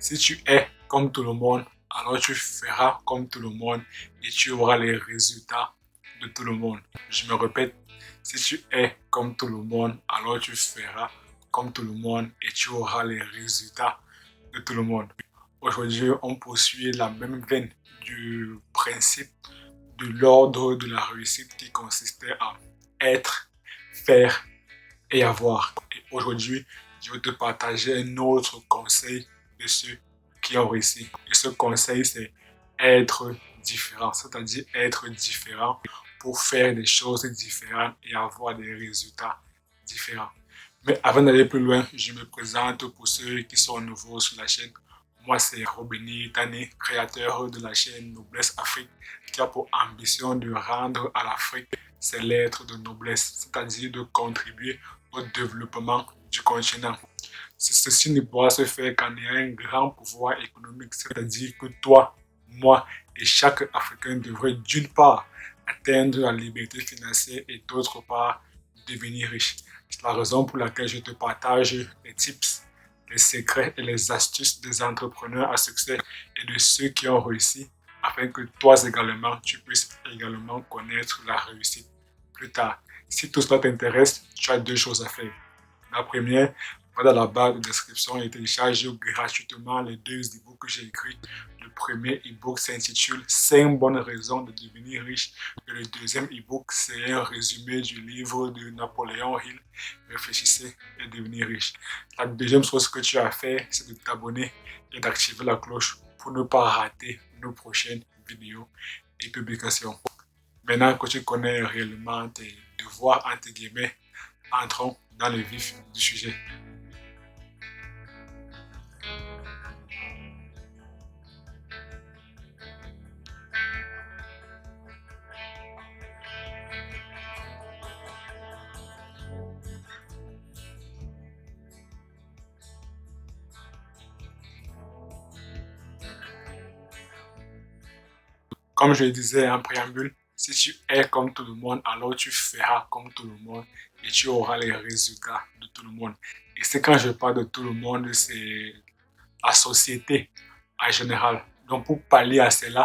Si tu es comme tout le monde, alors tu feras comme tout le monde et tu auras les résultats de tout le monde. Je me répète, si tu es comme tout le monde, alors tu feras comme tout le monde et tu auras les résultats de tout le monde. Aujourd'hui, on poursuit la même veine du principe de l'ordre de la réussite qui consistait à être, faire et avoir. Et aujourd'hui, je vais te partager un autre conseil de ceux qui ont réussi. Et ce conseil, c'est être différent, c'est-à-dire être différent pour faire des choses différentes et avoir des résultats différents. Mais avant d'aller plus loin, je me présente pour ceux qui sont nouveaux sur la chaîne. Moi, c'est Robini Tani, créateur de la chaîne Noblesse Afrique, qui a pour ambition de rendre à l'Afrique ses lettres de noblesse, c'est-à-dire de contribuer au développement du continent. Ceci ne pourra se faire qu'en ayant un grand pouvoir économique, c'est-à-dire que toi, moi et chaque Africain devrait d'une part atteindre la liberté financière et d'autre part devenir riche. C'est la raison pour laquelle je te partage les tips, les secrets et les astuces des entrepreneurs à succès et de ceux qui ont réussi afin que toi également, tu puisses également connaître la réussite plus tard. Si tout cela t'intéresse, tu as deux choses à faire. La première, va dans la barre de description et télécharge gratuitement les deux e-books que j'ai écrits. Le premier e-book s'intitule 5 bonnes raisons de devenir riche. Et le deuxième e-book, c'est un résumé du livre de Napoléon Hill, Réfléchissez et devenir riche. La deuxième chose que tu as à faire, c'est de t'abonner et d'activer la cloche pour ne pas rater nos prochaines vidéos et publications. Maintenant que tu connais réellement tes devoirs, entre guillemets, entrons dans le vif du sujet. Comme je le disais en préambule, si tu es comme tout le monde, alors tu feras comme tout le monde et tu auras les résultats de tout le monde. Et c'est quand je parle de tout le monde, c'est la société en général. Donc pour pallier à cela,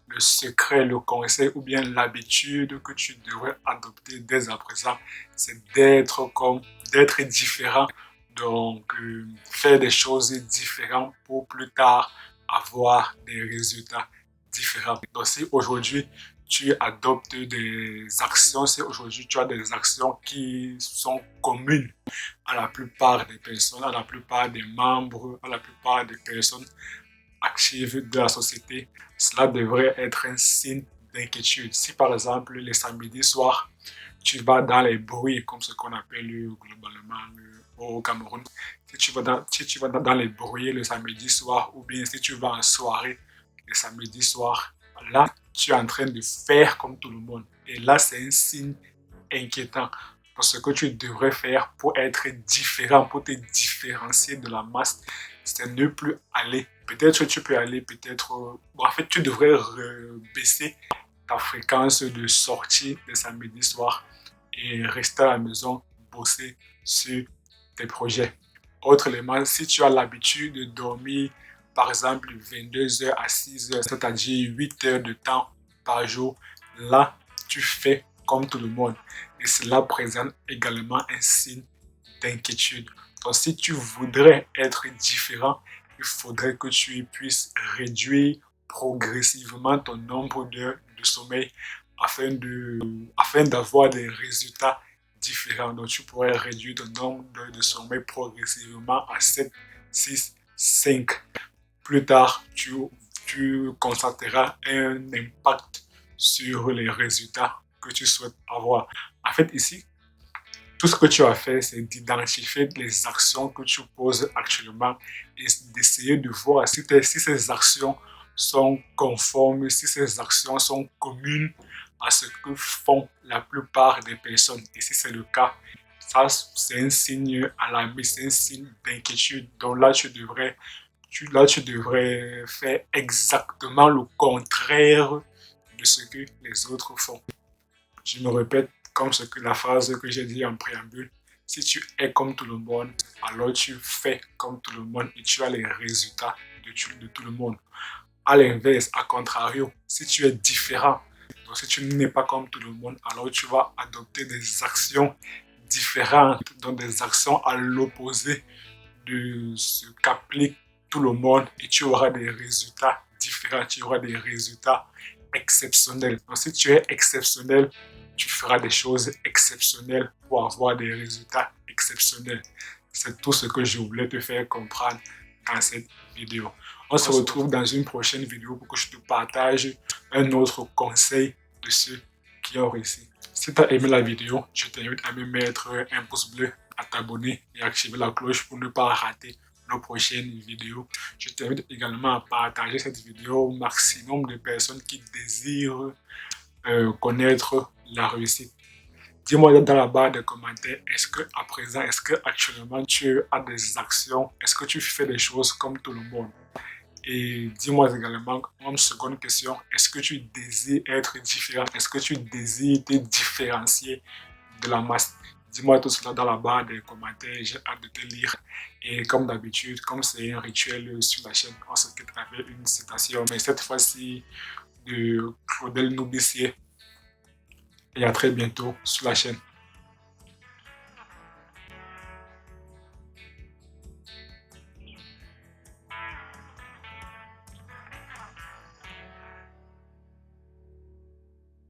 le secret, le conseil ou bien l'habitude que tu devrais adopter dès à présent, c'est d'être différent. Donc faire des choses différentes pour plus tard avoir des résultats différents. Donc si aujourd'hui tu adoptes des actions, si aujourd'hui tu as des actions qui sont communes à la plupart des personnes, à la plupart des membres, à la plupart des personnes actives de la société, cela devrait être un signe d'inquiétude. Si par exemple les samedis soirs, tu vas dans les bruits, comme ce qu'on appelle globalement au Cameroun, si tu vas dans les bruits le samedi soir, ou bien si tu vas en soirée le samedi soir, là, tu es en train de faire comme tout le monde. Et là, c'est un signe inquiétant. Parce que ce que tu devrais faire pour être différent, pour te différencier de la masse, c'est ne plus aller. Peut-être que tu peux aller, peut-être... en fait, tu devrais baisser ta fréquence de sortie le samedi soir et rester à la maison, bosser sur tes projets. Autre élément, si tu as l'habitude de dormir, par exemple, 22 heures à 6 heures, c'est-à-dire 8 heures de temps par jour, là, tu fais comme tout le monde. Et cela présente également un signe d'inquiétude. Donc, si tu voudrais être différent, il faudrait que tu puisses réduire progressivement ton nombre d'heures de sommeil afin d'avoir des résultats différents. Donc, tu pourrais réduire ton nombre d'heures de sommeil progressivement à 7, 6, 5. Plus tard, tu constateras un impact sur les résultats que tu souhaites avoir. En fait, ici, tout ce que tu as fait, c'est d'identifier les actions que tu poses actuellement et d'essayer de voir si ces actions sont conformes, si ces actions sont communes à ce que font la plupart des personnes. Et si c'est le cas, ça, c'est un signe alarmant, c'est un signe d'inquiétude. Donc là, tu devrais faire exactement le contraire de ce que les autres font. Je me répète comme la phrase que j'ai dit en préambule. Si tu es comme tout le monde, alors tu fais comme tout le monde et tu as les résultats de tout le monde. À l'inverse, à contrario, si tu es différent, donc si tu n'es pas comme tout le monde, alors tu vas adopter des actions différentes, donc des actions à l'opposé de ce qu'applique tout le monde et tu auras des résultats différents, tu auras des résultats exceptionnels. Donc si tu es exceptionnel, tu feras des choses exceptionnelles pour avoir des résultats exceptionnels. C'est tout ce que je voulais te faire comprendre dans cette vidéo. On se retrouve dans une prochaine vidéo pour que je te partage un autre conseil de ceux qui ont réussi. Si tu as aimé la vidéo, je t'invite à me mettre un pouce bleu, à t'abonner et activer la cloche pour ne pas rater nos prochaines vidéos. Je t'invite également à partager cette vidéo au maximum de personnes qui désirent connaître la réussite. Dis-moi dans la barre de commentaires, est-ce que à présent, est-ce que actuellement tu as des actions, est-ce que tu fais des choses comme tout le monde? Et dis-moi également, en seconde question, est-ce que tu désires être différent? Est-ce que tu désires te différencier de la masse? Dis-moi tout cela dans la barre des commentaires, j'ai hâte de te lire. Et comme d'habitude, comme c'est un rituel sur la chaîne, on se quitte avec une citation, mais cette fois-ci de Claudel Noubissier. Et à très bientôt sur la chaîne.